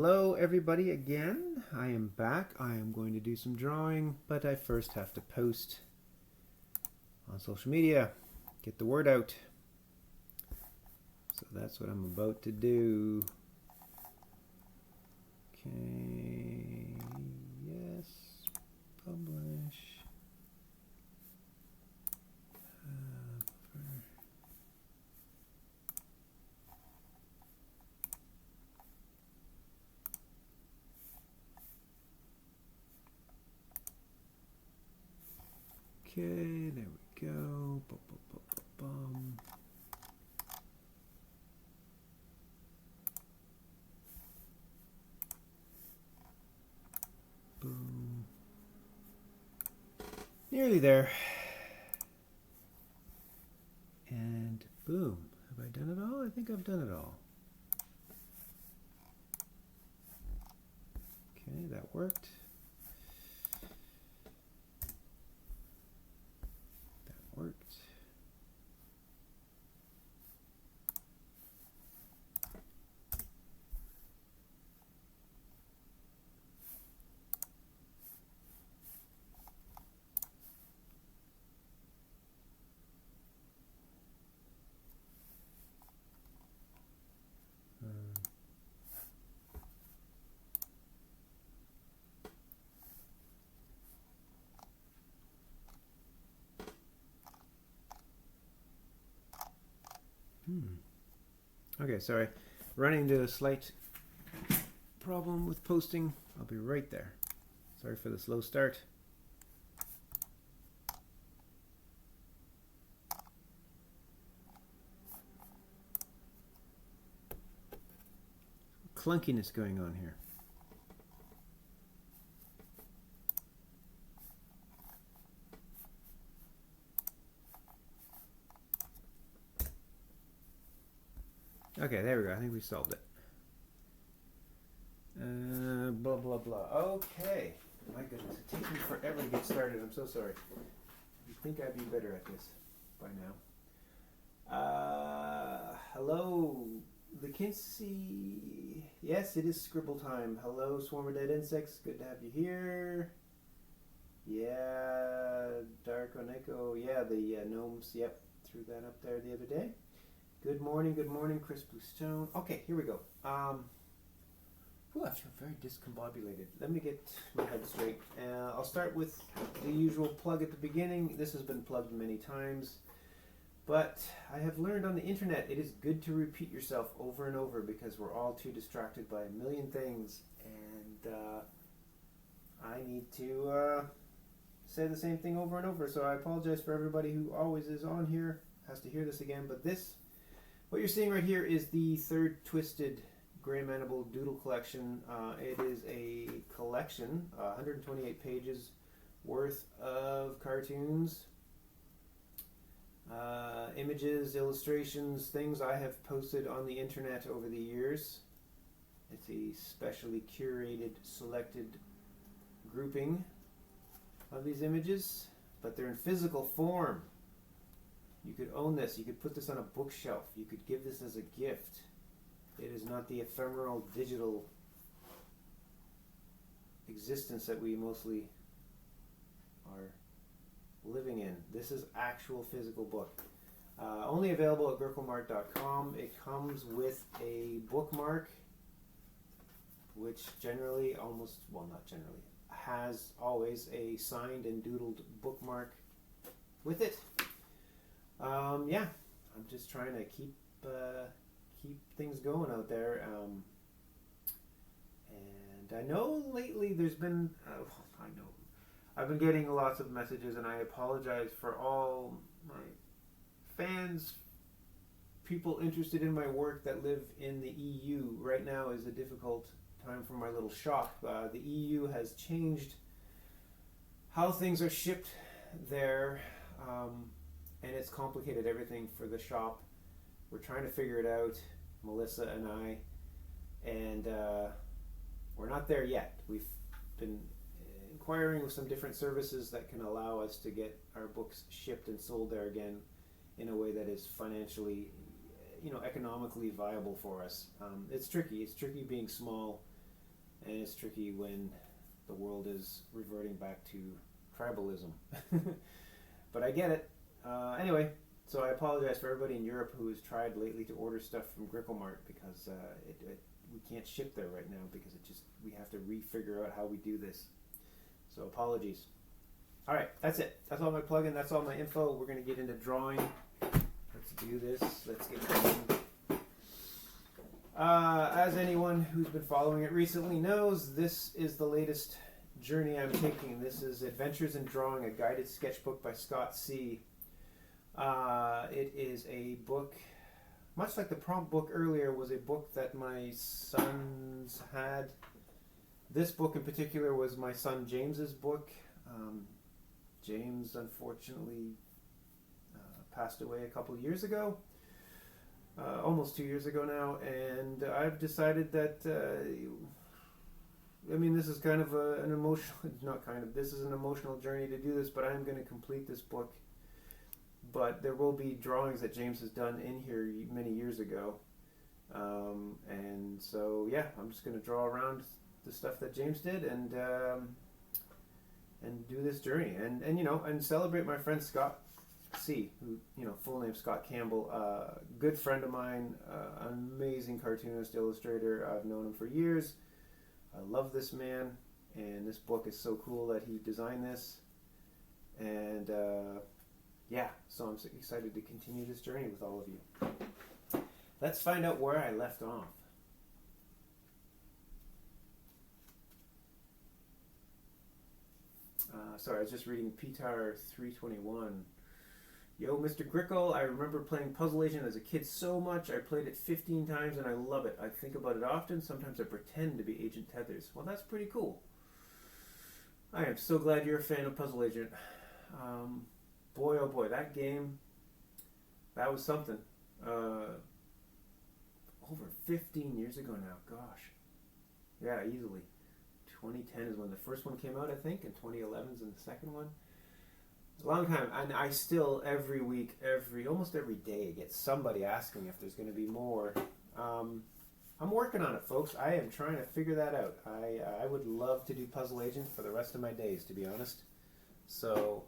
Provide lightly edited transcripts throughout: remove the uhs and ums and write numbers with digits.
Hello everybody again. I am back. I am going to do some drawing, but I first have to post on social media, get the word out. So that's what I'm about to do. Okay, yes, publish. Okay, there we go. Bum, bum, bum, bum, bum. Boom. Nearly there. And boom. Have I done it all? I think I've done it all. Okay, that worked. That worked. Okay, sorry. Running into a slight problem with posting. I'll be right there. Sorry for the slow start. Clunkiness going on here. Okay, there we go. I think we solved it. Blah, blah, blah. Okay. My goodness, it takes me forever to get started. I'm so sorry. You'd think I'd be better at this by now. Hello, Kinsey. Yes, it is scribble time. Hello, Swarm of Dead Insects. Good to have you here. Yeah, Dark Oneko. Yeah, the gnomes. Yep, threw that up there the other day. Good morning, Chris Bluestone. Okay, here we go. I feel very discombobulated. Let me get my head straight. I'll start with the usual plug at the beginning. This has been plugged many times, but I have learned on the internet it is good to repeat yourself over and over because we're all too distracted by a million things, and I need to say the same thing over and over. So I apologize for everybody who always is on here, has to hear this again, but what you're seeing right here is the third Twisted Grey Mandible Doodle Collection. It is a collection, 128 pages worth of cartoons, images, illustrations, things I have posted on the internet over the years. It's a specially curated, selected grouping of these images, but they're in physical form. You could own this. You could put this on a bookshelf. You could give this as a gift. It is not the ephemeral digital existence that we mostly are living in. This is actual physical book. Only available at gricklemart.com. It comes with a bookmark, which generally, not generally, has always a signed and doodled bookmark with it. I'm just trying to keep things going out there. And I know lately there's been, I've been getting lots of messages, and I apologize for all my fans, people interested in my work that live in the EU. Right now is a difficult time for my little shop. The EU has changed how things are shipped there. And it's complicated everything for the shop. We're trying to figure it out, Melissa and I, and we're not there yet. We've been inquiring with some different services that can allow us to get our books shipped and sold there again in a way that is financially, economically viable for us. It's tricky. It's tricky being small and it's tricky when the world is reverting back to tribalism. But I get it. Anyway, so I apologize for everybody in Europe who has tried lately to order stuff from Grickle Mart because we can't ship there right now because we have to re-figure out how we do this. So apologies. All right, that's it. That's all my plug-in. That's all my info. We're going to get into drawing. Let's do this. Let's get going. As anyone who's been following it recently knows, this is the latest journey I'm taking. This is Adventures in Drawing, a guided sketchbook by Scott C. It is a book, much like the prompt book earlier, was a book that my sons had. This book in particular was my son James's book. James unfortunately passed away a couple of years ago, almost 2 years ago now, and I've decided that this is kind of an emotional, this is an emotional journey to do this, but I'm going to complete this book. But there will be drawings that James has done in here many years ago. And so, yeah, I'm just going to draw around the stuff that James did and do this journey. And celebrate my friend Scott C., who, full name Scott Campbell, good friend of mine, amazing cartoonist, illustrator. I've known him for years. I love this man, and this book is so cool that he designed this. And so I'm excited to continue this journey with all of you. Let's find out where I left off. Sorry, I was just reading PTAR 321. Yo, Mr. Grickle, I remember playing Puzzle Agent as a kid so much. I played it 15 times and I love it. I think about it often. Sometimes I pretend to be Agent Tethers. Well, that's pretty cool. I am so glad you're a fan of Puzzle Agent. Boy, oh boy, that game, that was something. Over 15 years ago now, gosh. Yeah, easily. 2010 is when the first one came out, I think, and 2011 is in the second one. It's a long time, and I still, every week, almost every day, get somebody asking if there's going to be more. I'm working on it, folks. I am trying to figure that out. I would love to do Puzzle Agent for the rest of my days, to be honest. So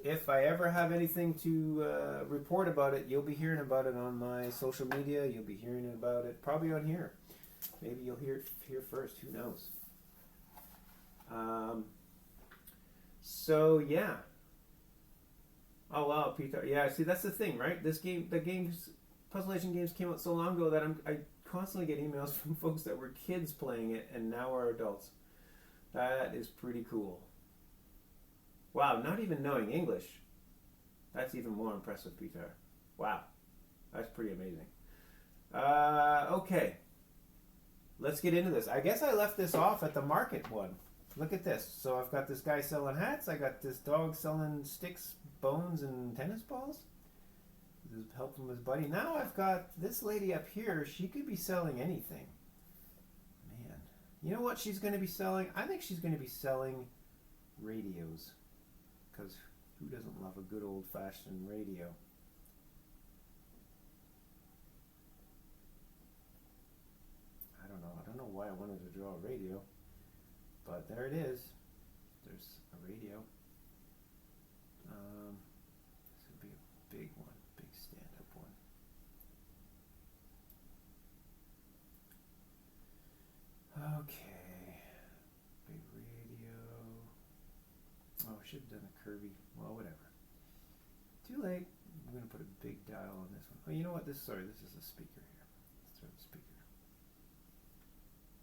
if I ever have anything to report about it, you'll be hearing about it on my social media. You'll be hearing about it probably on here. Maybe you'll hear it here first. Who knows? So yeah. Oh wow, Peter. Yeah, see that's the thing, right? Puzzle Agent games came out so long ago that I constantly get emails from folks that were kids playing it and now are adults. That is pretty cool. Wow, not even knowing English. That's even more impressive, Peter. Wow, that's pretty amazing. Okay. Let's get into this. I guess I left this off at the market one. Look at this. So I've got this guy selling hats. I got this dog selling sticks, bones, and tennis balls. This is help from his buddy. Now I've got this lady up here. She could be selling anything. Man. You know what she's going to be selling? I think she's going to be selling radios. Because who doesn't love a good old-fashioned radio? I don't know why I wanted to draw a radio, but there it is. There's a radio. This would be a big one, big stand-up one. Okay, big radio. Oh, I should have done a Kirby. Well, whatever. Too late. I'm going to put a big dial on this one. Oh, you know what? This is a speaker here. Let's throw the speaker.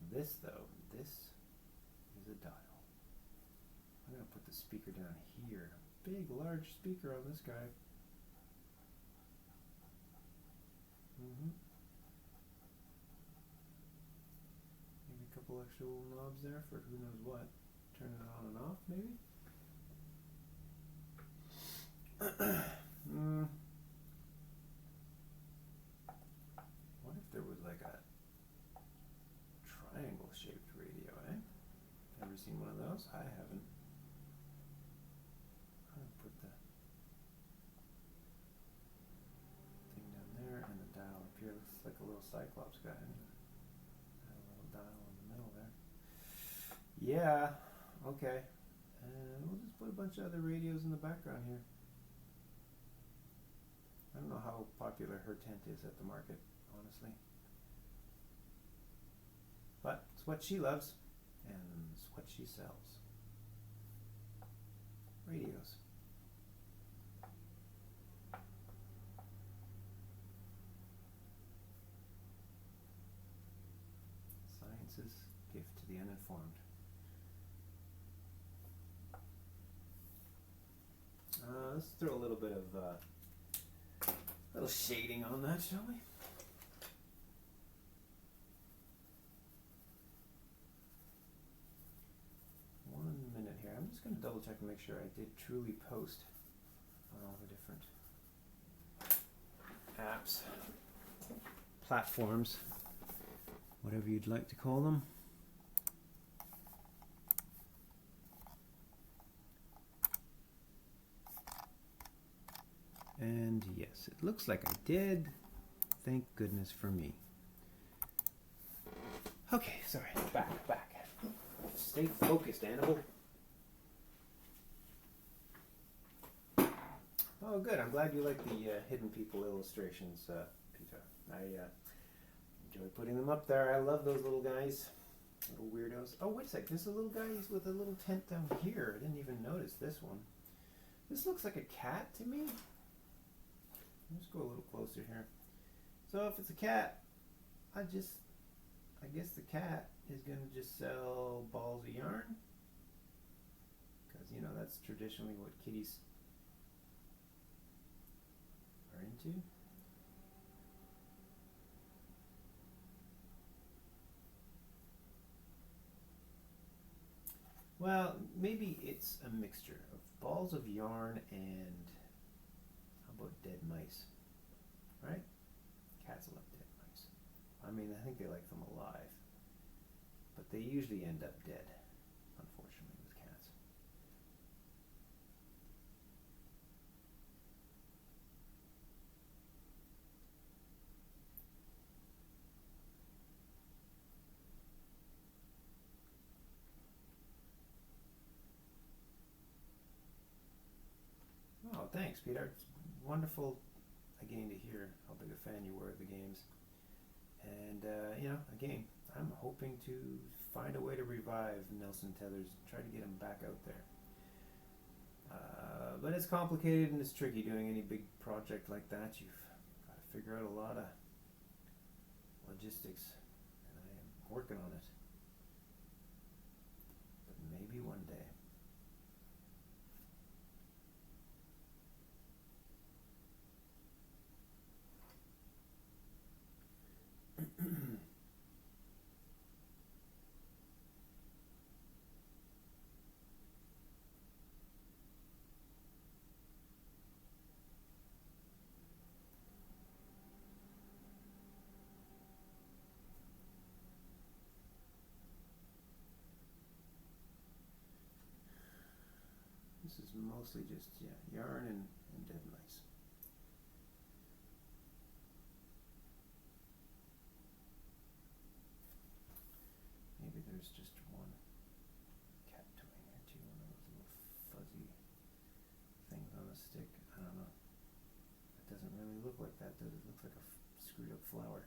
This, though, this is a dial. I'm going to put the speaker down here. Big, large speaker on this guy. Maybe a couple extra little knobs there for who knows what. Turn it on and off, maybe? What if there was like a triangle-shaped radio, eh? Ever seen one of those? I haven't. I'm going to put the thing down there and the dial up here. Looks like a little Cyclops guy. A little dial in the middle Yeah, okay. And we'll just put a bunch of other radios in the background here. I don't know how popular her tent is at the market, honestly. But it's what she loves, and it's what she sells. Radios. Science's gift to the uninformed. Let's throw a little bit of little shading on that, shall we? Here. I'm just going to double check and make sure I did truly post on all the different apps, platforms, whatever you'd like to call them. And yes, it looks like I did. Thank goodness for me. Okay, sorry, back. Stay focused, Annabelle. Oh, good. I'm glad you like the Hidden People illustrations, Peter. I enjoy putting them up there. I love those little guys, little weirdos. Oh, wait a sec. There's a little guy with a little tent down here. I didn't even notice this one. This looks like a cat to me. Let's go a little closer here. So if it's a cat, I guess the cat is going to just sell balls of yarn. Because, you know, that's traditionally what kitties are into. Well, maybe it's a mixture of balls of yarn and how about dead mice, right? Cats love dead mice. I mean, I think they like them alive, but they usually end up dead, unfortunately, with cats. Oh, thanks, Peter. It's wonderful again to hear how big a fan you were of the games. And, you know, again, I'm hoping to find a way to revive Nelson Tethers, try to get him back out there. But it's complicated and it's tricky doing any big project like that. You've got to figure out a lot of logistics, and I am working on it. But maybe one day. This is mostly just, yarn and dead mice. Maybe there's just one cat toy in here too, one of those little fuzzy things on a stick. I don't know. It doesn't really look like that, does it? It looks like a screwed up flower.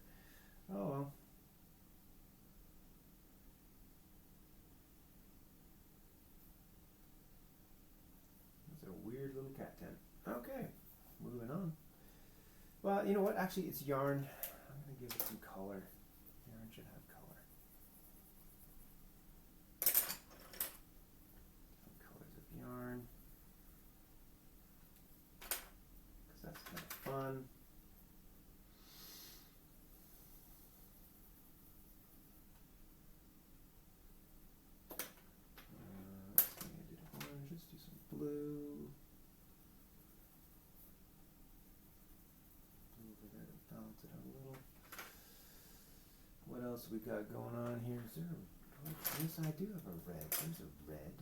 Oh well. Weird little cat tent. Okay, moving on. Well, you know what? Actually, it's yarn. I'm going to give it some color. Yarn should have color. Different colors of yarn. Because that's kind of fun. Let's do some blue. What else we got going on here? Is there yes, I do have a red. There's a red.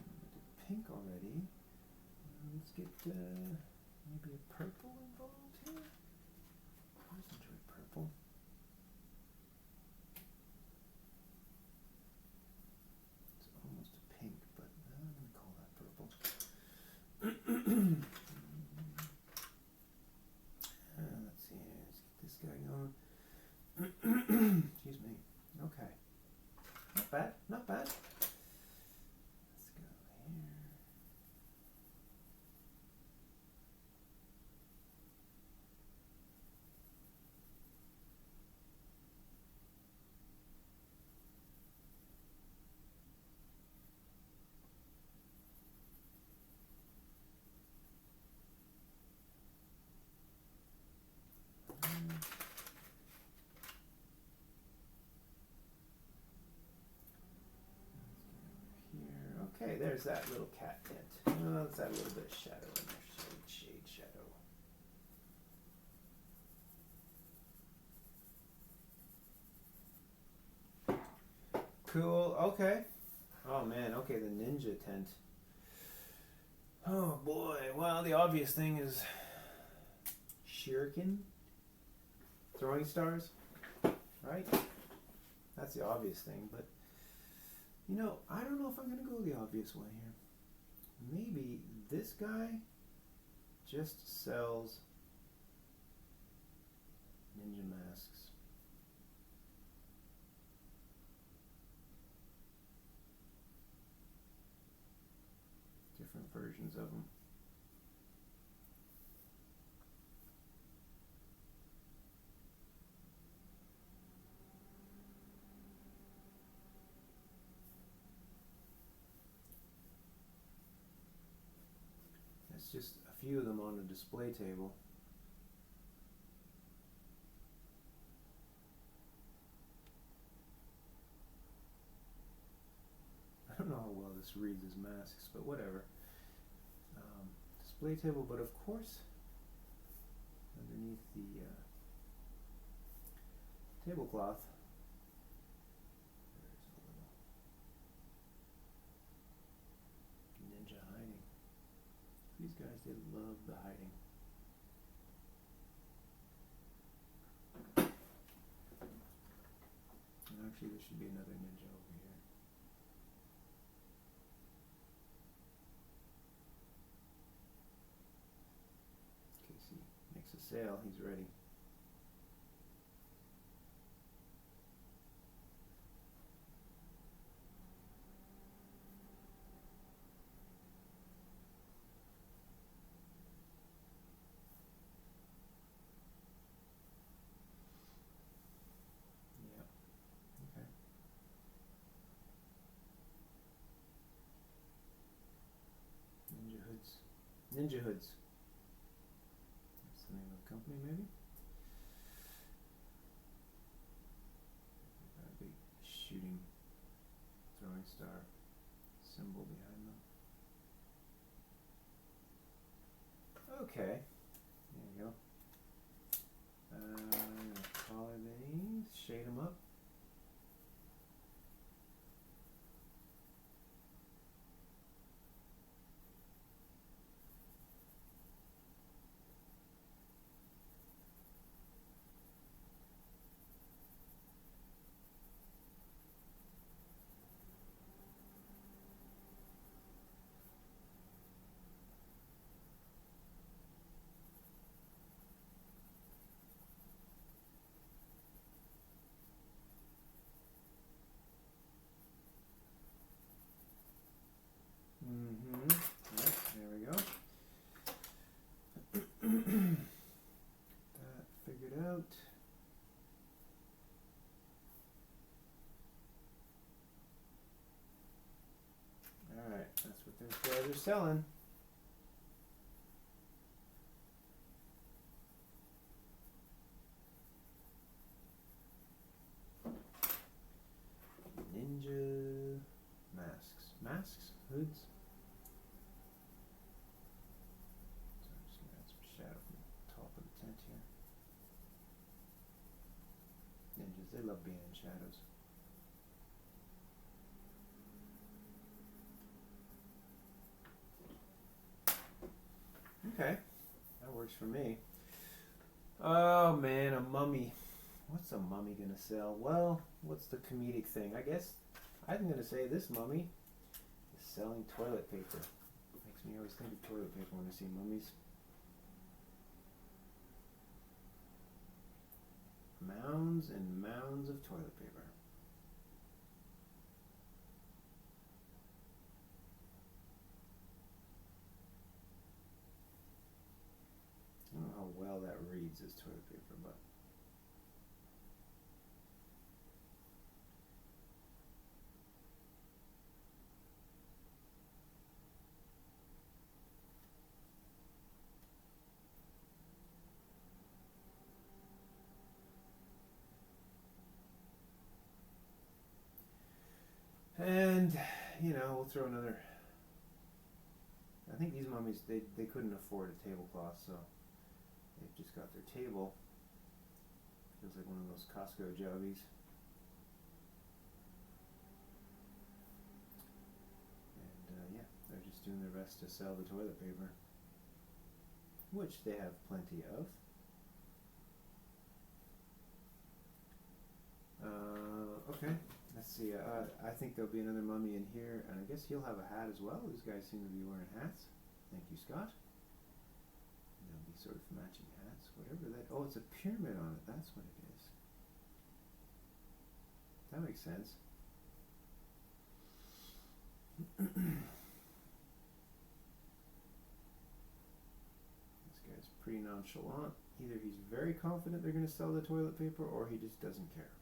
I did pink already. Let's get maybe a purple involved here? I always enjoy purple. It's almost a pink, but I'm going to call that purple. Let's see, let's get this guy going. Excuse me. Okay. Not bad, not bad. Let's go here. Okay, there's that little cat dent. Let's add a little bit of shadow in there. Shade shadow. Cool, okay. Oh man, okay, the ninja tent. Oh boy, well the obvious thing is shuriken, throwing stars, right? That's the obvious thing, but you know, I don't know if I'm going to go the obvious way here. Maybe this guy just sells ninja masks. Different versions of them. Just a few of them on a display table. I don't know how well this reads as masks, but whatever. Display table, but of course, underneath the tablecloth, there's a little ninja hiding. These guys, they love the hiding. And actually, there should be another ninja over here. In case he makes a sale, he's ready. Ninja Hoods. That's the name of the company, maybe? Got a big shooting throwing star symbol behind them. Okay, there you go. Color these, shade them up. Yep, there we go. That figured out. Alright, that's what those guys are selling. Ninja masks. Masks? Hoods? So I'm just going to add some shadow from the top of the tent here. Ninjas, they love being in shadows. Okay, That works for me. Oh man, a mummy. What's a mummy gonna sell? Well, what's the comedic thing? I guess I'm gonna say this mummy is selling toilet paper. Makes me always think of toilet paper when I see mummies. Mounds and mounds of toilet paper. I don't know how well that reads as toilet paper, but and we'll throw another. I think these mummies they couldn't afford a tablecloth, so they've just got their table. Feels like one of those Costco jobbies. And yeah, they're just doing their best to sell the toilet paper, which they have plenty of. Okay, let's see. I think there'll be another mummy in here, and I guess he'll have a hat as well. These guys seem to be wearing hats. Thank you, Scott. They'll be sort of matching hats, whatever that. Oh, it's a pyramid on it. That's what it is. That makes sense. This guy's pretty nonchalant. Either he's very confident they're going to sell the toilet paper, or he just doesn't care.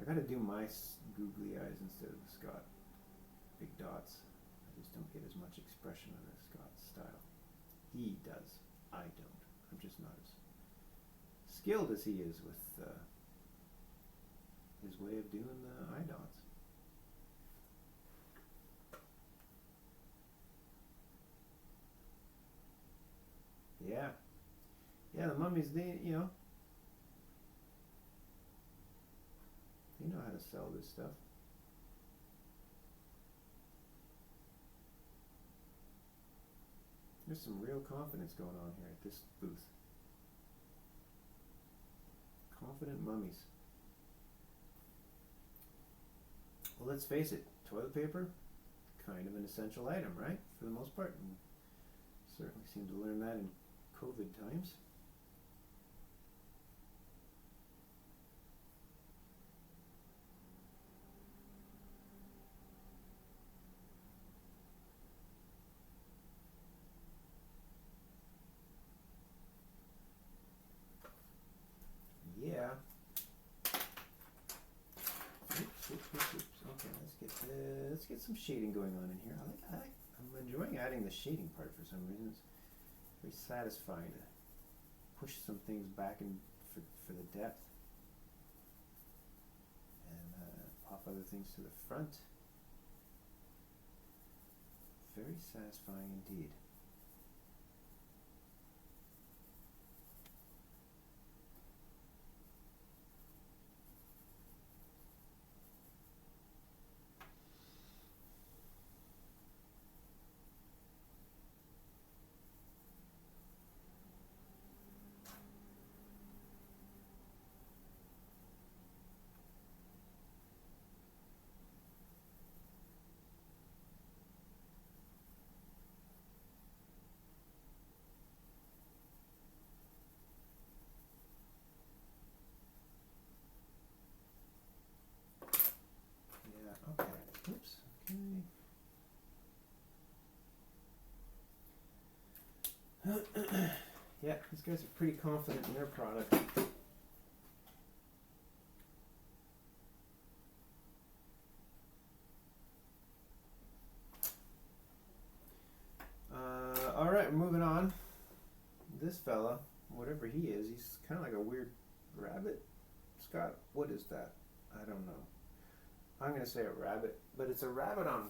I gotta do my googly eyes instead of Scott. Big dots. I just don't get as much expression on a Scott style. He does. I don't. I'm just not as skilled as he is with his way of doing the eye dots. Yeah. Yeah, the mummies, they know how to sell this stuff. There's some real confidence going on here at this booth. Confident mummies. Well, let's face it, toilet paper, kind of an essential item, right? For the most part. And certainly seem to learn that in COVID times. Yeah. Oops. Okay, let's get some shading going on in here. I'm enjoying adding the shading part for some reason. It's very satisfying to push some things back in for the depth and pop other things to the front. Very satisfying indeed. Okay. Oops. Okay. Yeah, these guys are pretty confident in their product. All right, moving on. This fella, whatever he is, he's kind of like a weird rabbit. Scott, what is that? I don't know. I'm going to say a rabbit, but it's a rabbit on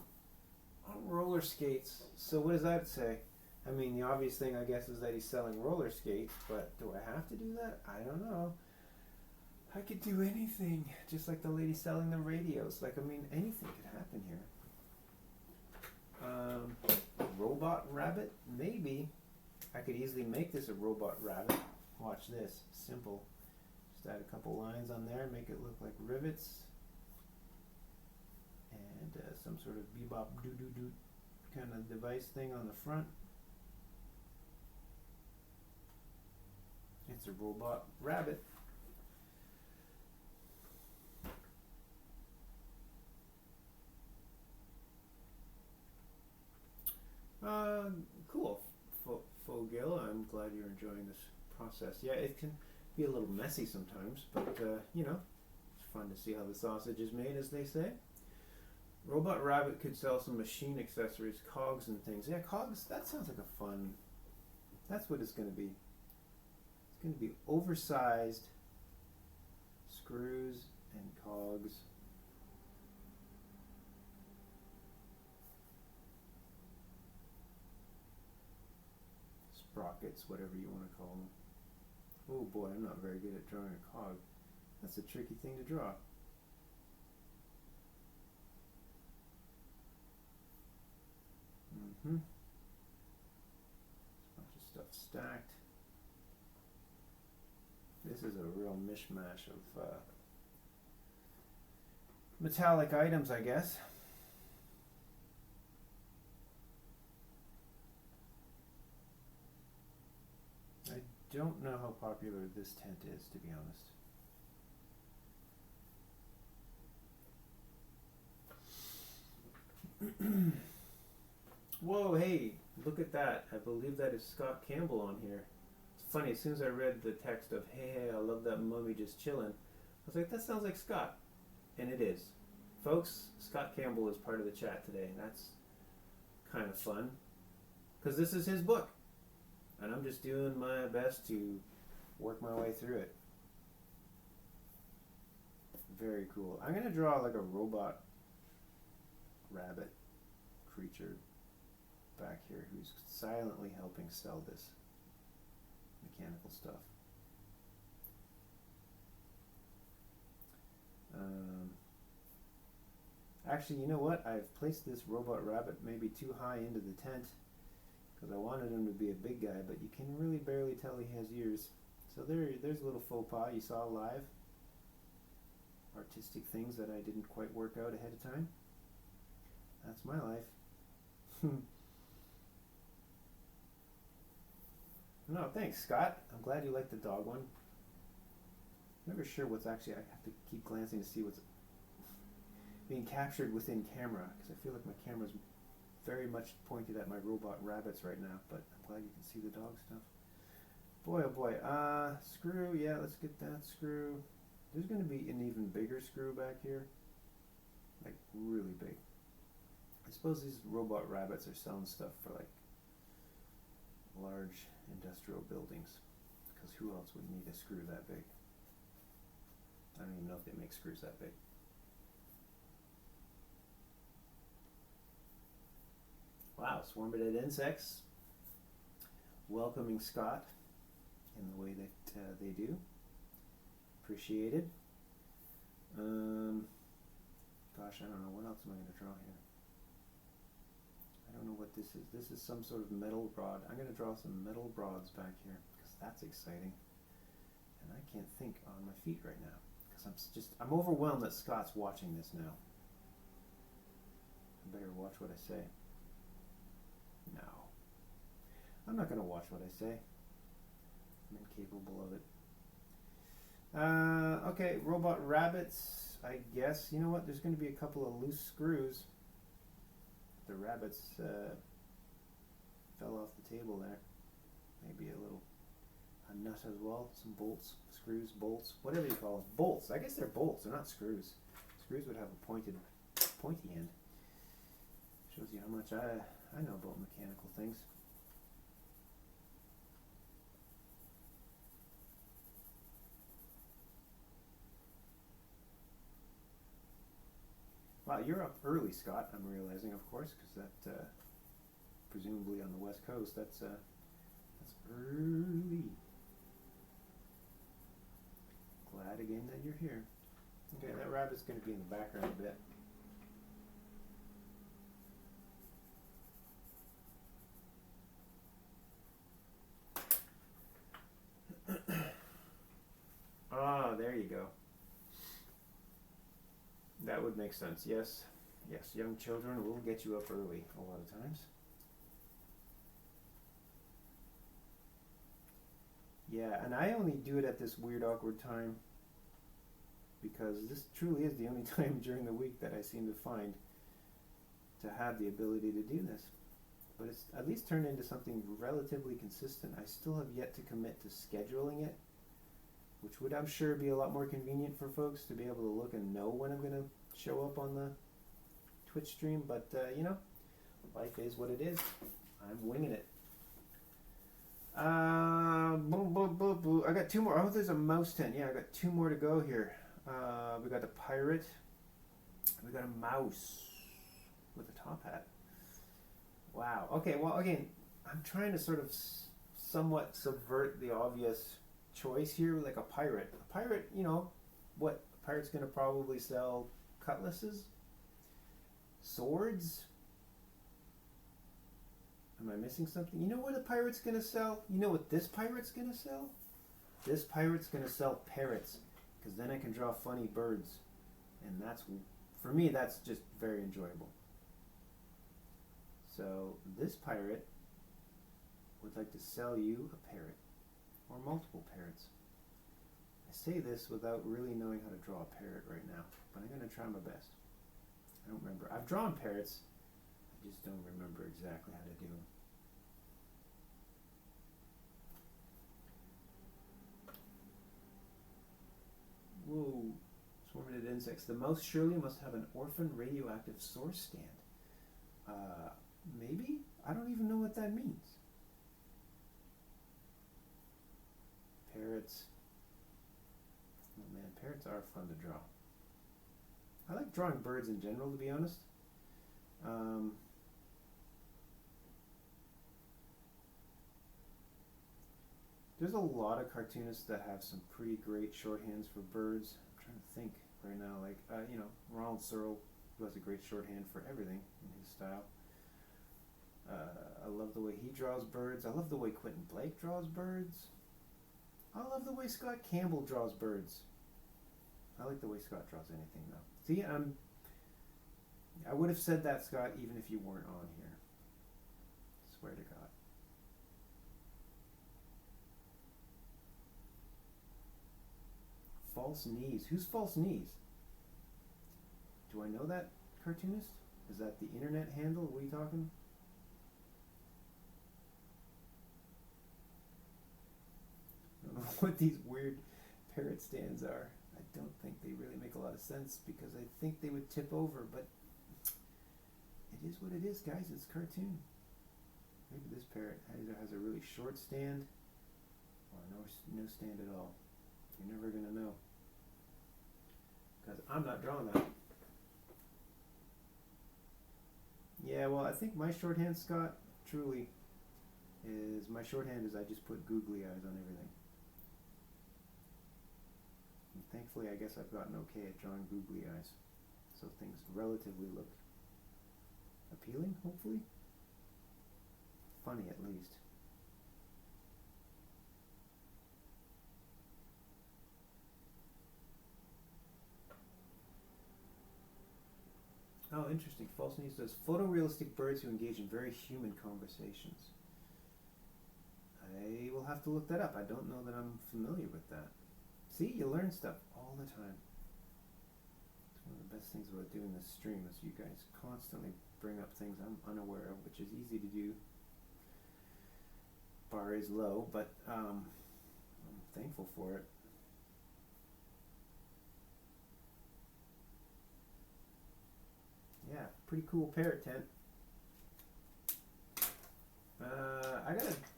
roller skates. So what does that say? I mean, the obvious thing, I guess, is that he's selling roller skates, but do I have to do that? I don't know. I could do anything, just like the lady selling the radios. Like, I mean, anything could happen here. Robot rabbit? Maybe. I could easily make this a robot rabbit. Watch this. Simple. Just add a couple lines on there, make it look like rivets. And some sort of bebop doo-doo-doo kind of device thing on the front. It's a robot rabbit. Cool, Fogil. I'm glad you're enjoying this process. Yeah, it can be a little messy sometimes, but you know, it's fun to see how the sausage is made, as they say. Robot Rabbit could sell some machine accessories, cogs and things. Yeah, cogs, that sounds like a fun, that's what it's going to be. It's going to be oversized screws and cogs. Sprockets, whatever you want to call them. Oh boy, I'm not very good at drawing a cog. That's a tricky thing to draw. A bunch of stuff stacked. This is a real mishmash of metallic items, I guess. I don't know how popular this tent is, to be honest. Whoa, hey, look at that. I believe that is Scott Campbell on here. It's funny, as soon as I read the text of, hey, I love that mummy just chilling, I was like, that sounds like Scott. And it is. Folks, Scott Campbell is part of the chat today, and that's kind of fun. Because this is his book. And I'm just doing my best to work my way through it. Very cool. I'm going to draw like a robot rabbit creature back here who's silently helping sell this mechanical stuff. Actually, you know what? I've placed this robot rabbit maybe too high into the tent because I wanted him to be a big guy, but you can really barely tell he has ears. So there's a little faux pas you saw live. Artistic things that I didn't quite work out ahead of time. That's my life. No, thanks, Scott. I'm glad you liked the dog one. Never sure what's actually, I have to keep glancing to see what's being captured within camera, because I feel like my camera's very much pointed at my robot rabbits right now, but I'm glad you can see the dog stuff. Boy, oh boy. Screw, yeah, let's get that screw. There's going to be an even bigger screw back here. Like, really big. I suppose these robot rabbits are selling stuff for, like, large industrial buildings, because who else would need a screw that big? I don't even know if they make screws that big. Wow, swarm-headed insects welcoming Scott in the way that they do. Appreciated. Gosh, I don't know. What else am I going to draw here? I don't know what this is. This is some sort of metal rod. I'm going to draw some metal rods back here because that's exciting. And I can't think on my feet right now because I'm overwhelmed that Scott's watching this now. I better watch what I say. No. I'm not going to watch what I say. I'm incapable of it. Okay, robot rabbits, I guess. You know what? There's going to be a couple of loose screws. The rabbits fell off the table there. Maybe a nut as well. Some bolts, screws, bolts, whatever you call them. Bolts. I guess they're bolts. They're not screws. Screws would have a pointy end. Shows you how much I know about mechanical things. Wow, you're up early, Scott, I'm realizing, of course, because that, presumably on the West Coast, that's early. Glad again that you're here. Okay, that rabbit's going to be in the background a bit. go. That would make sense. Yes. Yes, young children will get you up early a lot of times. Yeah, and I only do it at this weird, awkward time because this truly is the only time during the week that I seem to find to have the ability to do this. But it's at least turned into something relatively consistent. I still have yet to commit to scheduling it, which would, I'm sure, be a lot more convenient for folks to be able to look and know when I'm going to show up on the Twitch stream. But, you know, life is what it is. I'm winging it. I got two more. Oh, there's a mouse tent. Yeah, I got two more to go here. We got a pirate. We got a mouse with a top hat. Wow. Okay, well, again, I'm trying to sort of somewhat subvert the obvious choice here, like a pirate. A pirate, you know, what? A pirate's going to probably sell cutlasses? Swords? Am I missing something? You know what a pirate's going to sell? You know what this pirate's going to sell? This pirate's going to sell parrots, because then I can draw funny birds. And that's, for me, that's just very enjoyable. So this pirate would like to sell you a parrot, or multiple parrots. I say this without really knowing how to draw a parrot right now, but I'm going to try my best. I don't remember. I've drawn parrots, I just don't remember exactly how to do them. Whoa, swarming insects. The mouse surely must have an orphan radioactive source stand. Maybe? I don't even know what that means. Parrots. Oh man, parrots are fun to draw. I like drawing birds in general, to be honest. There's a lot of cartoonists that have some pretty great shorthands for birds. I'm trying to think right now, like, you know, Ronald Searle, who has a great shorthand for everything in his style. I love the way he draws birds. I love the way Quentin Blake draws birds. I love the way Scott Campbell draws birds. I like the way Scott draws anything, though. See, I would have said that, Scott, even if you weren't on here. Swear to God. False Knees. Who's False Knees? Do I know that cartoonist? Is that the internet handle? What are you talking? I don't know what these weird parrot stands are. I don't think they really make a lot of sense because I think they would tip over, but it is what it is, guys. It's cartoon. Maybe this parrot either has a really short stand or no stand at all. You're never going to know because I'm not drawing that. Yeah, well, I think my shorthand, Scott, truly is, my shorthand is I just put googly eyes on everything. And thankfully, I guess I've gotten okay at drawing googly eyes. So things relatively look appealing, hopefully. Funny, at least. Oh, interesting. False News says, photorealistic birds who engage in very human conversations. I will have to look that up. I don't know that I'm familiar with that. See, you learn stuff all the time. It's one of the best things about doing this stream is you guys constantly bring up things I'm unaware of, which is easy to do. Bar is low, but I'm thankful for it. Yeah, pretty cool parrot tent.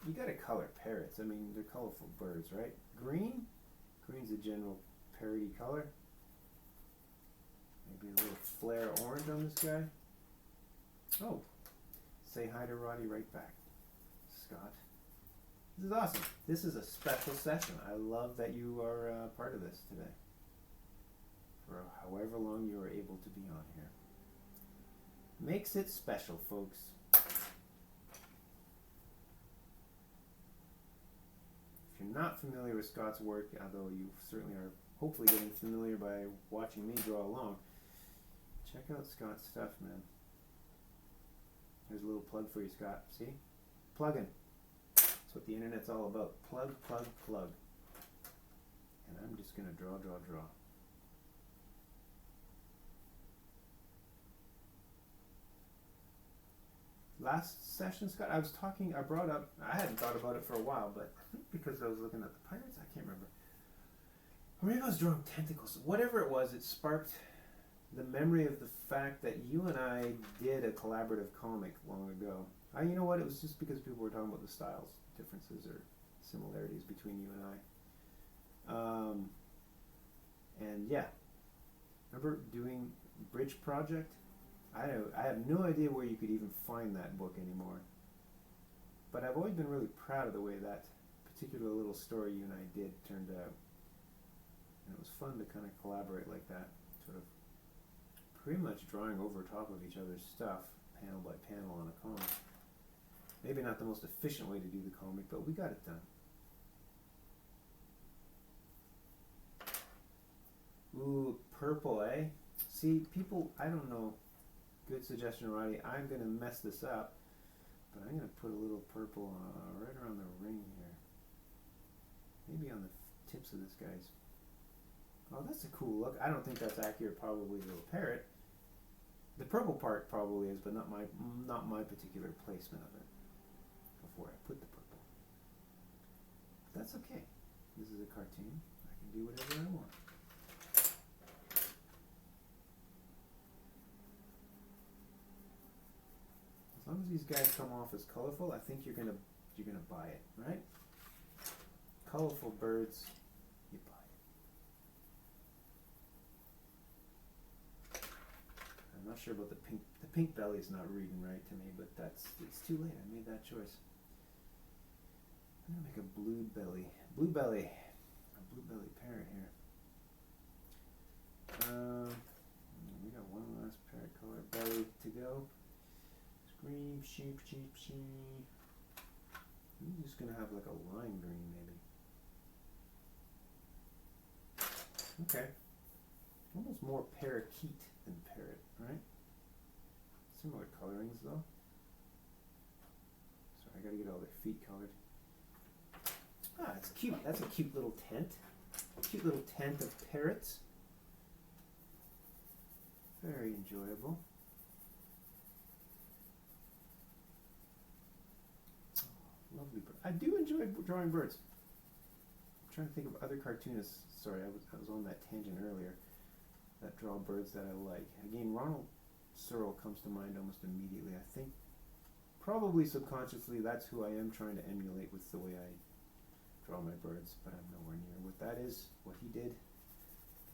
You gotta color parrots. I mean, they're colorful birds, right? Green? Green's a general parroty color. Maybe a little flare of orange on this guy. Oh, say hi to Roddy right back, Scott. This is awesome. This is a special session. I love that you are part of this today. For however long you are able to be on here. Makes it special, folks. If you're not familiar with Scott's work, although you certainly are hopefully getting familiar by watching me draw along, check out Scott's stuff, man. Here's a little plug for you, Scott. See? Plugging. That's what the internet's all about. Plug, plug, plug. And I'm just going to draw, draw, draw. Last session, Scott, I brought up, I hadn't thought about it for a while, but I think because I was looking at the pirates, I can't remember. Or maybe I was drawing tentacles. Whatever it was, it sparked the memory of the fact that you and I did a collaborative comic long ago. You know what, it was just because people were talking about the styles, differences or similarities between you and I. And yeah, remember doing Bridge Project? I have no idea where you could even find that book anymore. But I've always been really proud of the way that particular little story you and I did turned out. And it was fun to kind of collaborate like that, sort of pretty much drawing over top of each other's stuff, panel by panel on a comic. Maybe not the most efficient way to do the comic, but we got it done. Ooh, purple, eh? See, people, I don't know. Good suggestion, Roddy. I'm going to mess this up, but I'm going to put a little purple right around the ring here. Maybe on the tips of this guy's. Oh, that's a cool look. I don't think that's accurate, probably, to a parrot. The purple part probably is, but not my particular placement of it before I put the purple. But that's okay. This is a cartoon. I can do whatever I want. As long as these guys come off as colorful, I think you're gonna buy it, right? Colorful birds, you buy it. I'm not sure about the pink. The pink belly is not reading right to me, but it's too late. I made that choice. I'm gonna make a blue belly parrot here. We got one last parrot color belly to go. Green, sheep, sheep, sheep. I'm just gonna have like a lime green maybe. Okay. Almost more parakeet than parrot, right? Similar colorings though. Sorry, I gotta get all their feet colored. Ah, it's cute. That's a cute little tent. Cute little tent of parrots. Very enjoyable. Lovely bird. I do enjoy drawing birds. I'm trying to think of other cartoonists. Sorry, I was on that tangent earlier. That draw birds that I like. Again, Ronald Searle comes to mind almost immediately. I think probably subconsciously that's who I am trying to emulate with the way I draw my birds, but I'm nowhere near what that is, what he did.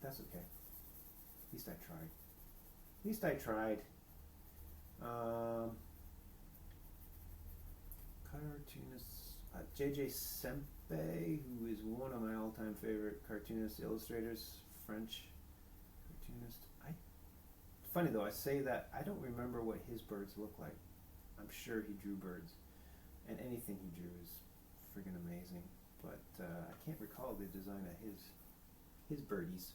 That's okay. At least I tried. At least I tried. Cartoonists, J.J. Sempe, who is one of my all-time favorite cartoonists, illustrators, French cartoonist. Funny though, I say that, I don't remember what his birds look like. I'm sure he drew birds, and anything he drew is friggin' amazing, but I can't recall the design of his birdies.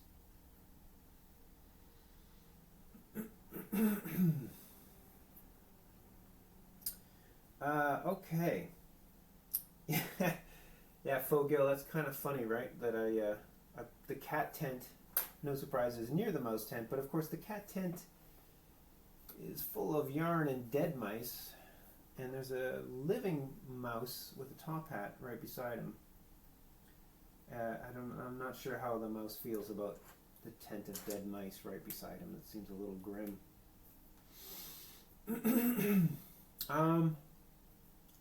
Okay. Yeah, Fogil, that's kind of funny, right? That the cat tent, no surprise, is near the mouse tent, but of course the cat tent is full of yarn and dead mice, and there's a living mouse with a top hat right beside him. I'm not sure how the mouse feels about the tent of dead mice right beside him. It seems a little grim.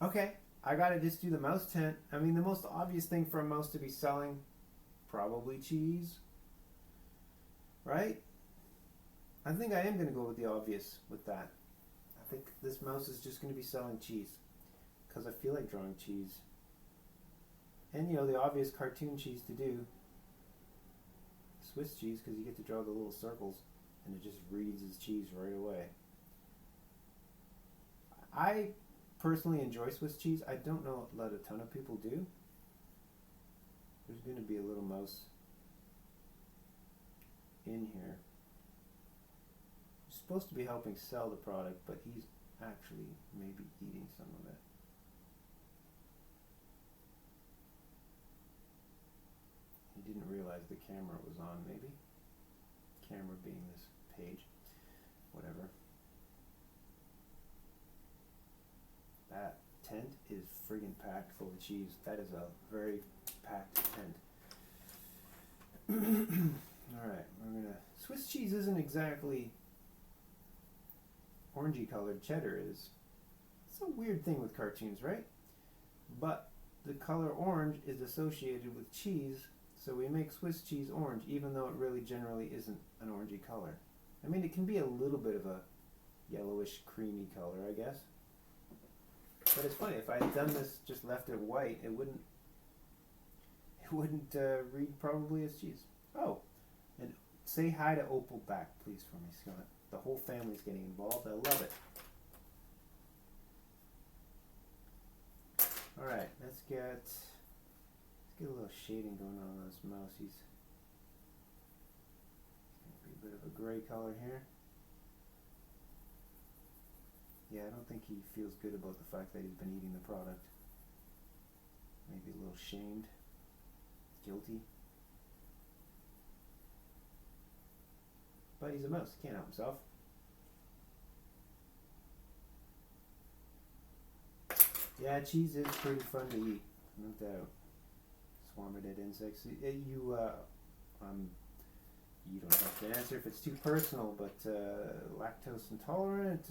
Okay, I gotta just do the mouse tent. I mean, the most obvious thing for a mouse to be selling, probably cheese, right? I think I am gonna go with the obvious with that. I think this mouse is just gonna be selling cheese, because I feel like drawing cheese. And you know, the obvious cartoon cheese to do, Swiss cheese, because you get to draw the little circles, and it just reads as cheese right away. I personally enjoy Swiss cheese. I don't know that a ton of people do. there's going to be a little mouse in here. He's supposed to be helping sell the product, but he's actually maybe eating some of it. He didn't realize the camera was on, maybe. Camera being this page. Whatever. That tent is friggin' packed full of cheese. That is a very packed tent. Alright, we're gonna... Swiss cheese isn't exactly orangey colored. Cheddar is. It's a weird thing with cartoons, right? But the color orange is associated with cheese, so we make Swiss cheese orange, even though it really generally isn't an orangey color. I mean, it can be a little bit of a yellowish, creamy color, I guess. But it's funny, if I had done this, just left it white, it wouldn't read probably as cheese. Oh, and say hi to Opal back, please, for me, Scott. The whole family's getting involved. I love it. All right, let's get a little shading going on those mousies. Be a bit of a gray color here. Yeah, I don't think he feels good about the fact that he's been eating the product. Maybe a little shamed, guilty. But he's a mouse, he can't help himself. Yeah, cheese is pretty fun to eat, no doubt. Swarm of dead insects. You don't have to answer if it's too personal, but lactose intolerant,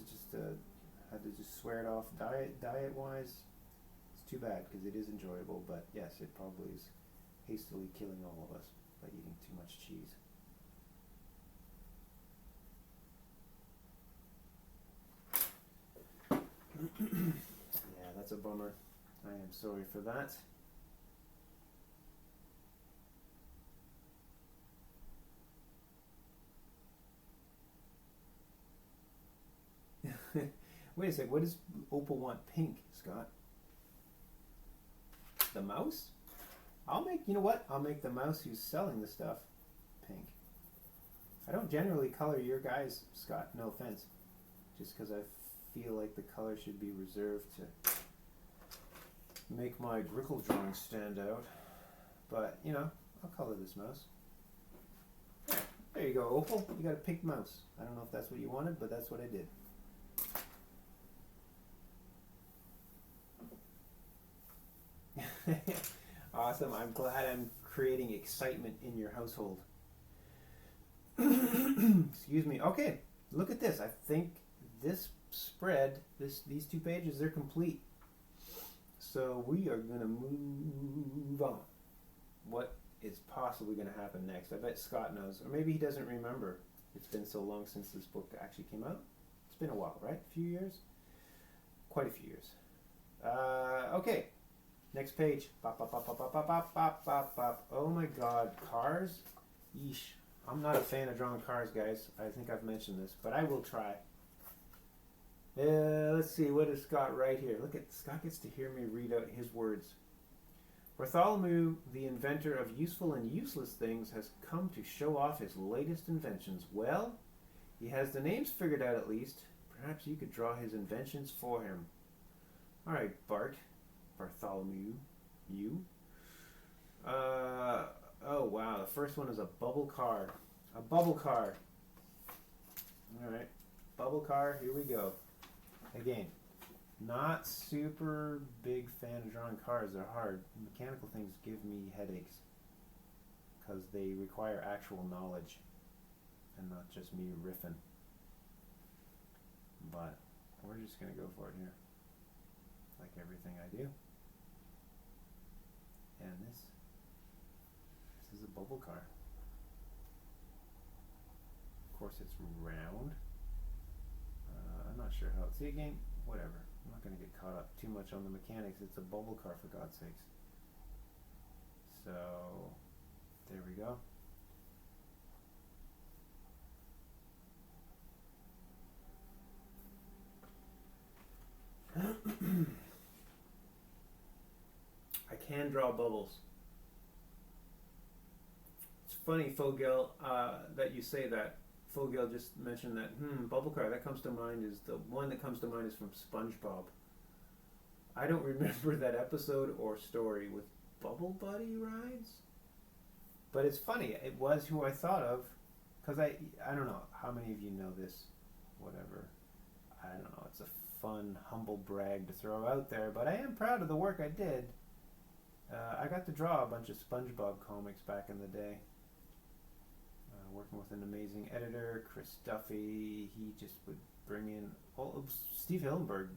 had to just swear it off diet-wise. It's too bad, because it is enjoyable, but yes, it probably is hastily killing all of us by eating too much cheese. Yeah, that's a bummer. I am sorry for that. Wait a sec, what does Opal want pink, Scott? The mouse? You know what? I'll make the mouse who's selling the stuff pink. I don't generally color your guys, Scott, no offense. Just because I feel like the color should be reserved to make my Grickle drawing stand out. But, you know, I'll color this mouse. Yeah, there you go, Opal. You got a pink mouse. I don't know if that's what you wanted, but that's what I did. Awesome. I'm glad I'm creating excitement in your household. Excuse me. Okay, look at this. I think this spread, these 2 pages, they're complete. So we are going to move on. What is possibly going to happen next? I bet Scott knows. Or maybe he doesn't remember. It's been so long since this book actually came out. It's been a while, right? A few years? Quite a few years. Okay. Next page. Bop, bop, bop, bop, bop, bop, bop, bop, bop, bop. Oh my god, cars? Yeesh. I'm not a fan of drawing cars, guys. I think I've mentioned this, but I will try. Let's see, what does Scott write here? Look at, Scott gets to hear me read out his words. Bartholomew, the inventor of useful and useless things, has come to show off his latest inventions. Well, he has the names figured out at least. Perhaps you could draw his inventions for him. Alright, Bartholomew, you. Oh wow, the first one is a bubble car. A bubble car. Alright, bubble car, here we go. Again, not super big fan of drawing cars, they're hard. Mechanical things give me headaches because they require actual knowledge and not just me riffing. But we're just going to go for it here, like everything I do. And this is a bubble car. Of course it's round. I'm not sure how, see again, whatever. I'm not going to get caught up too much on the mechanics. It's a bubble car, for God's sakes. So, there we go. I can draw bubbles. funny, Fogel, that you say that. Fogel just mentioned that. Bubble car. That comes to mind is the one that comes to mind is from SpongeBob. I don't remember that episode or story with Bubble Buddy rides, but it's funny. It was who I thought of, because I don't know how many of you know this. Whatever. I don't know. It's a fun, humble brag to throw out there, but I am proud of the work I did. I got to draw a bunch of SpongeBob comics back in the day. Working with an amazing editor, Chris Duffy. He just would bring in... Steve Hillenburg,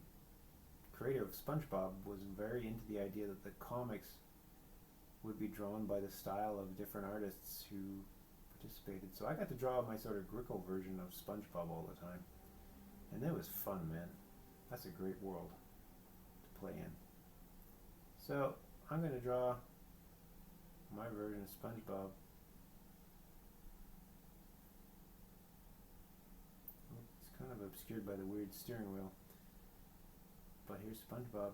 creator of SpongeBob, was very into the idea that the comics would be drawn by the style of different artists who participated. So I got to draw my sort of Grickle version of SpongeBob all the time. And that was fun, man. That's a great world to play in. So I'm going to draw my version of SpongeBob. It's kind of obscured by the weird steering wheel. But here's SpongeBob.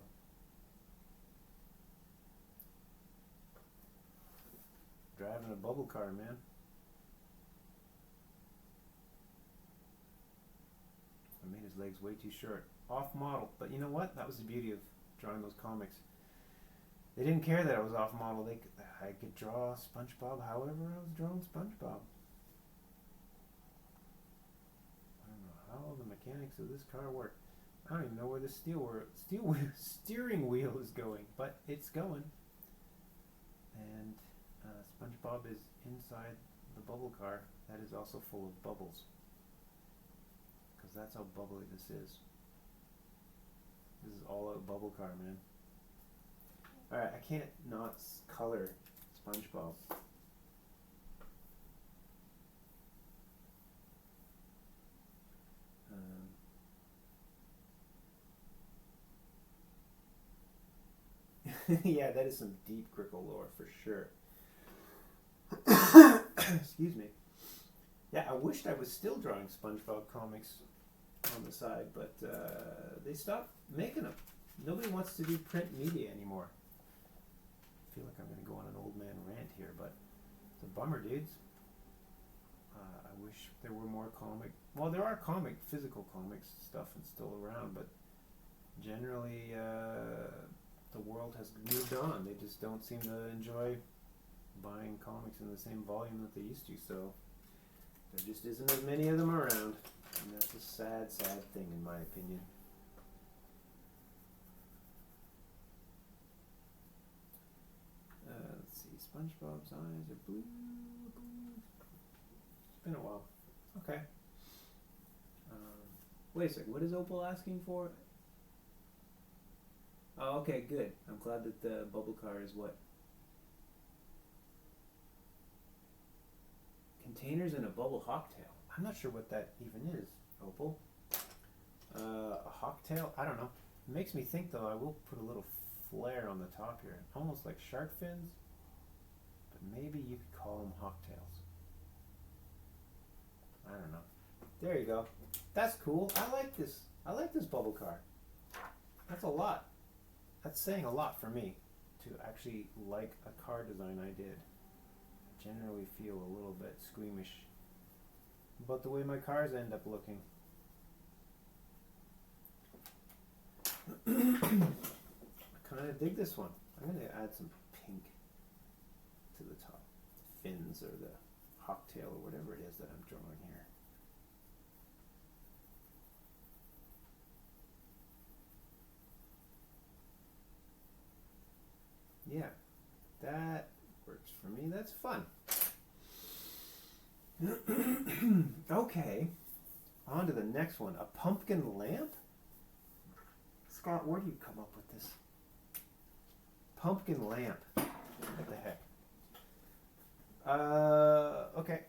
Driving a bubble car, man. I made his legs way too short. Off model. But you know what? That was the beauty of drawing those comics. They didn't care that I was off model. I could draw SpongeBob however I was drawing SpongeBob. I don't know how the mechanics of this car work. I don't even know where the steering wheel is going, but it's going. And SpongeBob is inside the bubble car that is also full of bubbles. Because that's how bubbly this is. This is all out bubble car, man. Alright, I can't not color SpongeBob. Yeah, that is some deep Grickle lore for sure. Excuse me. Yeah, I wished I was still drawing SpongeBob comics on the side, but they stopped making them. Nobody wants to do print media anymore. I feel like I'm going to go on an old man rant here, but it's a bummer, dudes. I wish there were more well, there are physical comics stuff and still around, but generally the world has moved on. They just don't seem to enjoy buying comics in the same volume that they used to, so there just isn't as many of them around, and that's a sad, sad thing in my opinion. Let's see, SpongeBob's eyes are blue. It's been a while. Okay. Wait a second, what is Opal asking for? Oh, okay, good. I'm glad that the bubble car is what? Containers in a bubble hawktail. I'm not sure what that even is, Opal. A hawktail? I don't know. It makes me think, though, I will put a little flare on the top here. Almost like shark fins. But maybe you could call them hawktails. I don't know. There you go. That's cool. I like this. I like this bubble car. That's a lot. That's saying a lot for me to actually like a car design I did. I generally feel a little bit squeamish about the way my cars end up looking. I kind of dig this one. I'm going to add some pink to the top. The fins or the hawktail or whatever it is that I'm drawing here. Yeah, that works for me. That's fun. Okay, on to the next one. A pumpkin lamp? Scott, where do you come up with this? Pumpkin lamp. What the heck? Okay.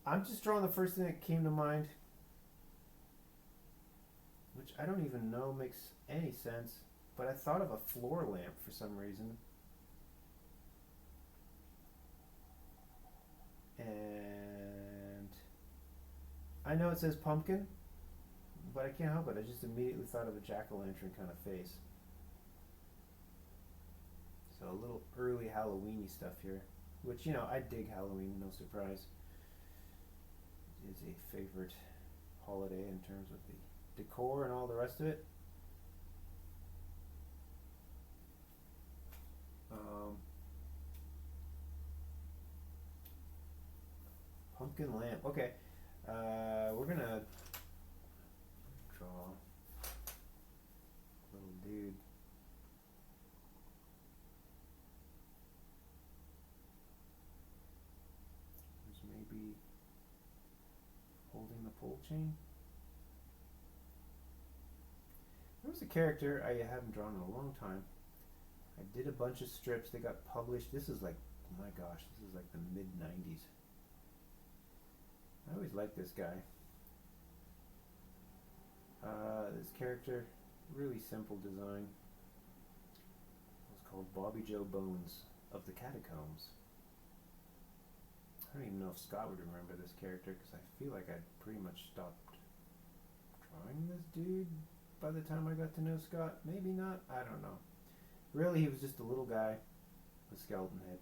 I'm just drawing the first thing that came to mind, which I don't even know makes any sense, but I thought of a floor lamp for some reason. And I know it says pumpkin, but I can't help it. I just immediately thought of a jack-o'-lantern kind of face. So a little early Halloween-y stuff here. which, you know, I dig Halloween, no surprise. It is a favorite holiday in terms of the decor and all the rest of it. Pumpkin lamp. Okay. We're gonna draw a little dude. Who's maybe holding the pole chain. There was a character I haven't drawn in a long time. I did a bunch of strips. They got published. This is like, oh my gosh, this is like the mid 90s. I always liked this guy. This character, really simple design. It was called Bobby Joe Bones of the Catacombs. I don't even know if Scott would remember this character because I feel like I'd pretty much stopped drawing this dude by the time I got to know Scott. Maybe not, I don't know. Really, he was just a little guy with a skeleton head.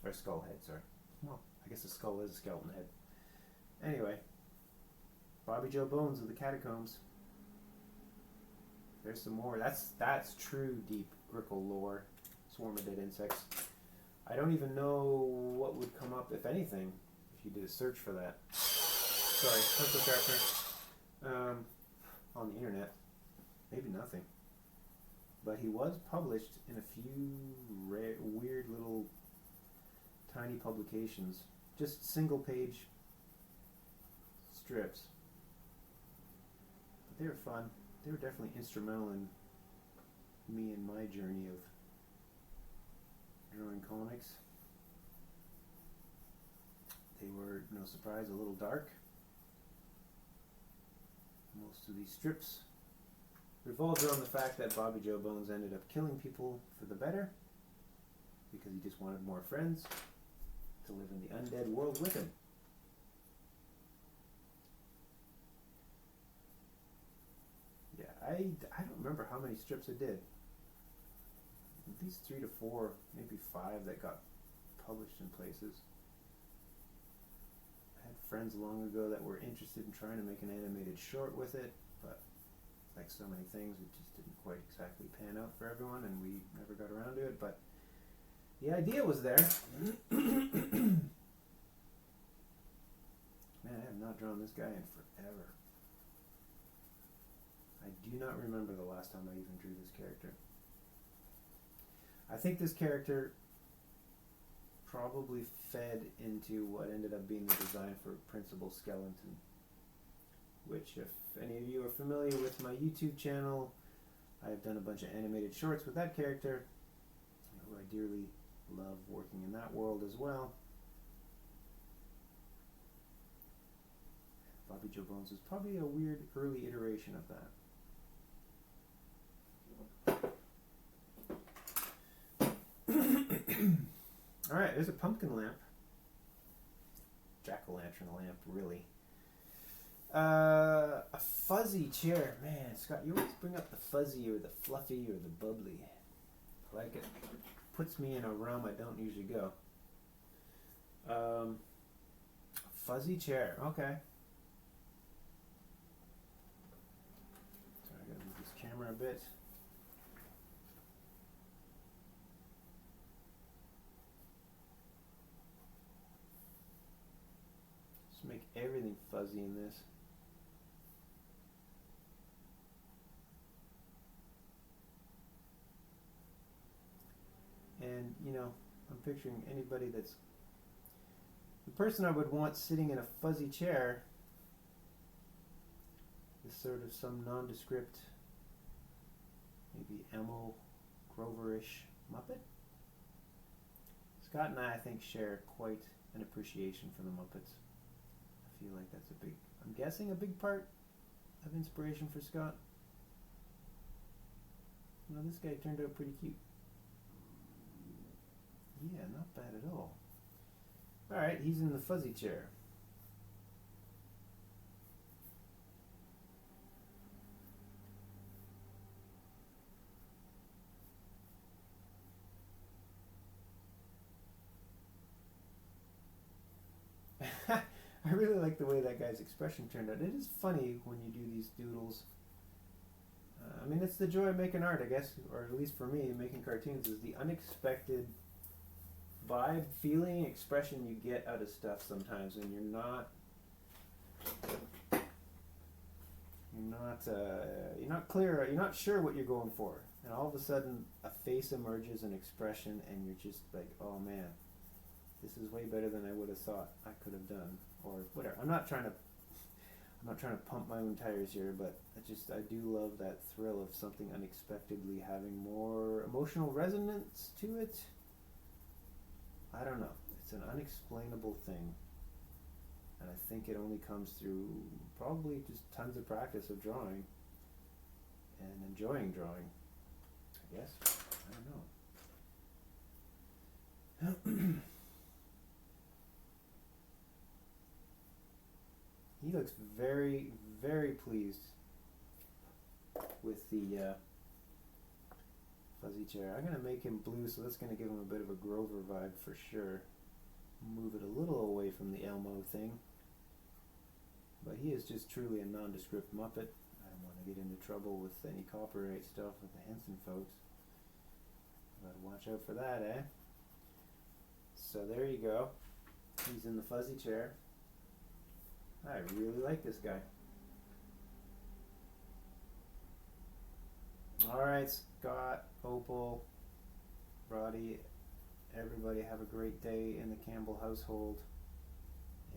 Or skull head, sorry. Well, I guess a skull is a skeleton head. Anyway, Bobby Joe Bones of the Catacombs. There's some more. That's true deep Grickle lore. Swarm of dead insects. I don't even know what would come up, if anything, if you did a search for that. Sorry, pencil sharpener. On the internet. Maybe nothing. But he was published in a few weird little tiny publications. Just single page strips. But they were fun. They were definitely instrumental in me and my journey of drawing comics. They were, no surprise, a little dark. Most of these strips revolved around the fact that Bobby Joe Bones ended up killing people for the better because he just wanted more friends to live in the undead world with him. Yeah, I don't remember how many strips I did. At least 3 to 4, maybe 5 that got published in places. I had friends long ago that were interested in trying to make an animated short with it, but like so many things, it just didn't quite exactly pan out for everyone, and we never got around to it, but the idea was there. Man, I have not drawn this guy in forever. I do not remember the last time I even drew this character. I think this character probably fed into what ended up being the design for Principal Skeleton, which, if any of you are familiar with my YouTube channel, I've done a bunch of animated shorts with that character, who I dearly love working in that world as well. Bobby Joe Bones was probably a weird early iteration of that. Alright, there's a pumpkin lamp. Jack-o'-lantern lamp, really. A fuzzy chair. Man, Scott, you always bring up the fuzzy or the fluffy or the bubbly. I like it. Puts me in a realm I don't usually go. A fuzzy chair. Okay. Sorry, I gotta move this camera a bit. Just make everything fuzzy in this. And, you know, I'm picturing anybody that's the person I would want sitting in a fuzzy chair is sort of some nondescript, maybe Emil Grover-ish Muppet. Scott and I think, share quite an appreciation for the Muppets. I feel like that's I'm guessing a big part of inspiration for Scott. You know, this guy turned out pretty cute. Yeah, not bad at all. Alright, he's in the fuzzy chair. I really like the way that guy's expression turned out. It is funny when you do these doodles. I mean, it's the joy of making art, I guess, or at least for me, making cartoons, is the unexpected vibe, feeling, expression you get out of stuff sometimes when you're not clear, you're not sure what you're going for, and all of a sudden a face emerges, an expression, and you're just like, oh man, this is way better than I would have thought I could have done, or whatever. I'm not trying to pump my own tires here, but I do love that thrill of something unexpectedly having more emotional resonance to it. I don't know. It's an unexplainable thing. And I think it only comes through probably just tons of practice of drawing and enjoying drawing, I guess. I don't know. He looks very, very pleased with the fuzzy chair. I'm going to make him blue, so that's going to give him a bit of a Grover vibe for sure. Move it a little away from the Elmo thing. But he is just truly a nondescript Muppet. I don't want to get into trouble with any copyright stuff with the Henson folks. Gotta watch out for that, eh? So there you go. He's in the fuzzy chair. I really like this guy. Alright, Scott, Opal, Roddy, everybody have a great day in the Campbell household.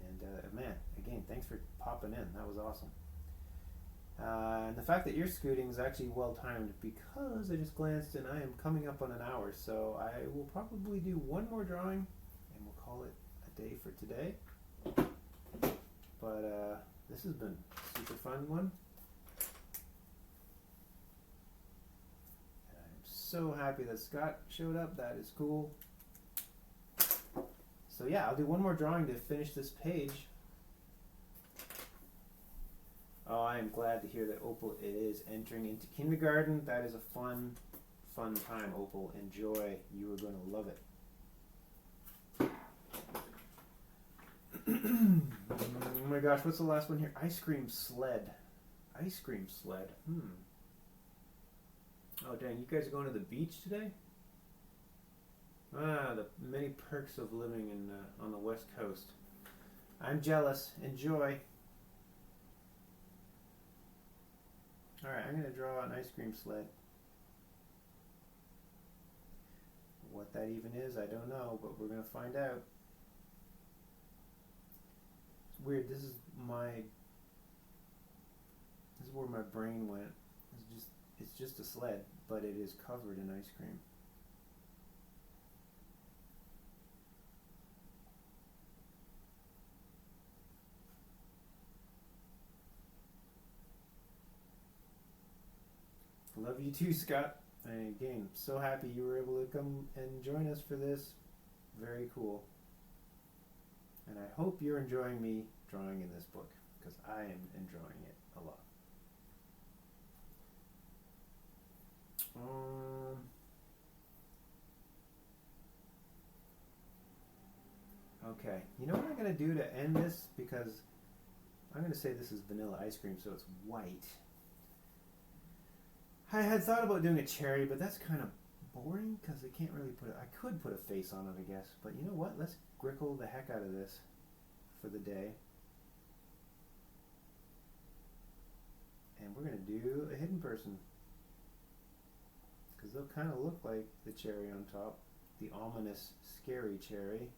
And man, again, thanks for popping in. That was awesome. And the fact that you're scooting is actually well timed, because I just glanced and I am coming up on an hour. So I will probably do one more drawing and we'll call it a day for today. But this has been a super fun one. And I'm so happy that Scott showed up. That is cool. So yeah, I'll do one more drawing to finish this page. Oh, I am glad to hear that Opal is entering into kindergarten. That is a fun, fun time, Opal. Enjoy. You are going to love it. Oh my gosh, what's the last one here? Ice cream sled. Ice cream sled. Oh dang, you guys are going to the beach today? Ah, the many perks of living in on the West Coast. I'm jealous. Enjoy. Alright, I'm going to draw an ice cream sled. What that even is, I don't know, but we're going to find out. It's weird, this is where my brain went. It's just a sled, but it is covered in ice cream. Love you too, Scott. And again, so happy you were able to come and join us for this. Very cool. And I hope you're enjoying me drawing in this book, because I am enjoying it a lot. Okay, you know what I'm going to do to end this? Because I'm going to say this is vanilla ice cream, so it's white. I had thought about doing a cherry, but that's kind of boring because I can't really I could put a face on it, I guess. But you know what? Let's Grickle the heck out of this for the day. And we're going to do a hidden person, because they'll kind of look like the cherry on top. The ominous, scary cherry.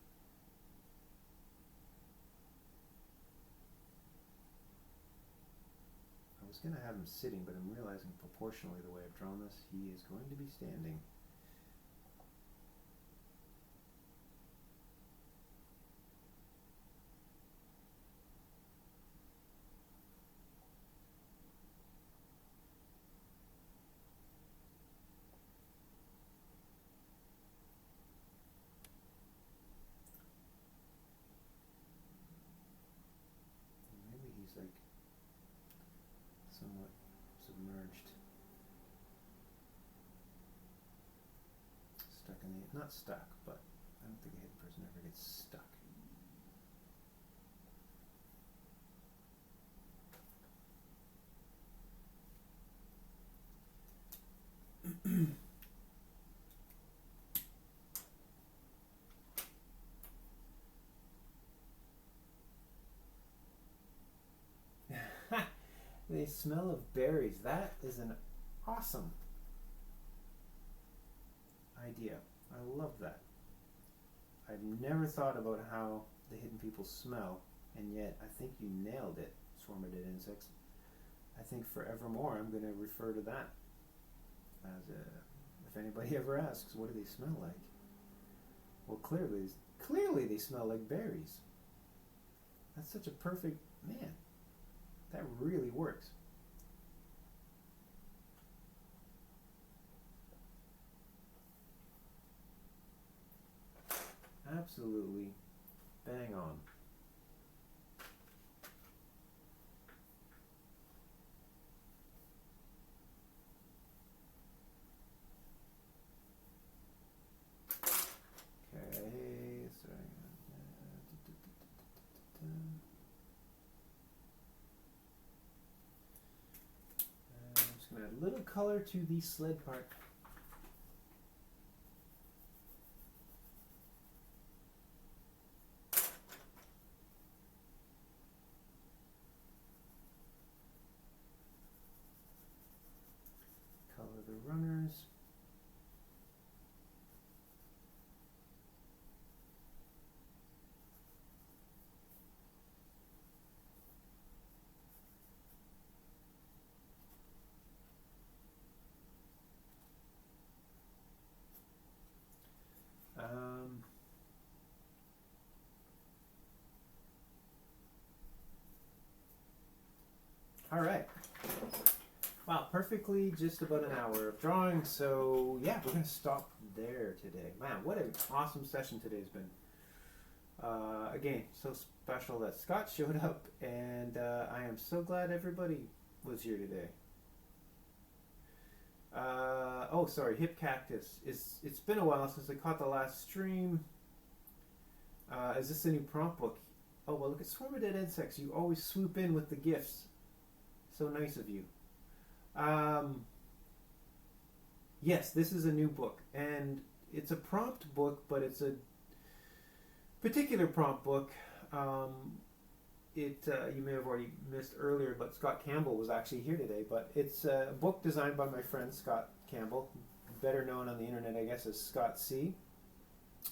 I was going to have him sitting, but I'm realizing proportionally the way I've drawn this, he is going to be standing. Maybe he's like somewhat submerged. Stuck in the, not stuck, but I don't think a hidden person ever gets stuck. They smell of berries. That is an awesome idea. I love that. I've never thought about how the hidden people smell, and yet I think you nailed it, swarmidid insects. I think forevermore I'm going to refer to that as if anybody ever asks, what do they smell like? Well, clearly they smell like berries. That's such a perfect, man, that really works. Absolutely bang on. Okay, sorry. I'm just going to add a little color to the sled part. Color the runners. All right. Wow, perfectly just about an hour of drawing. So yeah, we're going to stop there today. Man, what an awesome session today's been. Again, so special that Scott showed up, and I am so glad everybody was here today. Oh, sorry, Hip Cactus. It's been a while since I caught the last stream. Is this a new prompt book? Oh, well, look at Swarmidid Insects. You always swoop in with the gifts. So nice of you. Yes, this is a new book, and it's a prompt book, but it's a particular prompt book. You may have already missed earlier, but Scott Campbell was actually here today. But it's a book designed by my friend Scott Campbell, better known on the internet, I guess, as Scott C.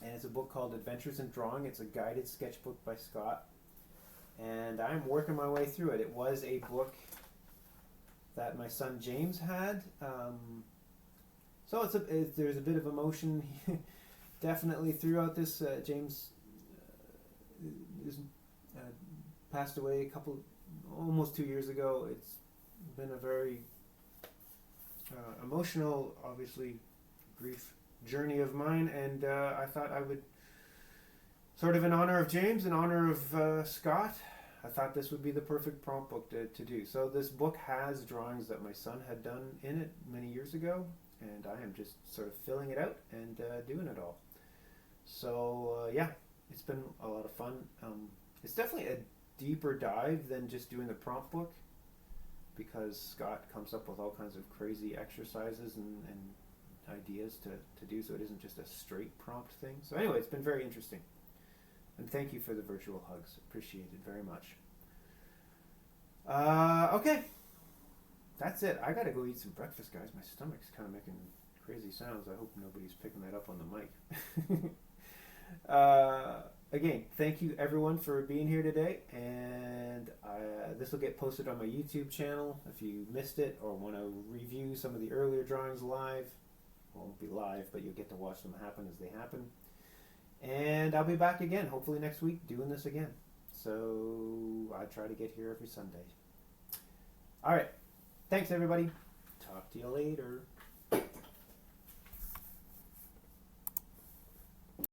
And it's a book called Adventures in Drawing. It's a guided sketchbook by Scott, and I'm working my way through it. It was a book that my son James had, so there's a bit of emotion definitely throughout this. James passed away almost 2 years ago. It's been a very emotional, obviously, grief journey of mine, and I thought I would, sort of in honor of James, in honor of Scott, I thought this would be the perfect prompt book to do. So this book has drawings that my son had done in it many years ago, and I am just sort of filling it out and doing it all. So yeah, it's been a lot of fun. It's definitely a deeper dive than just doing the prompt book, because Scott comes up with all kinds of crazy exercises and ideas to do, so it isn't just a straight prompt thing. So anyway, it's been very interesting. And thank you for the virtual hugs. Appreciate it very much. Okay. That's it. I gotta go eat some breakfast, guys. My stomach's kind of making crazy sounds. I hope nobody's picking that up on the mic. Again, thank you everyone for being here today. And this will get posted on my YouTube channel if you missed it or want to review some of the earlier drawings live. Well, it won't be live, but you'll get to watch them happen as they happen. And I'll be back again, hopefully next week, doing this again. So I try to get here every Sunday. All right. Thanks, everybody. Talk to you later.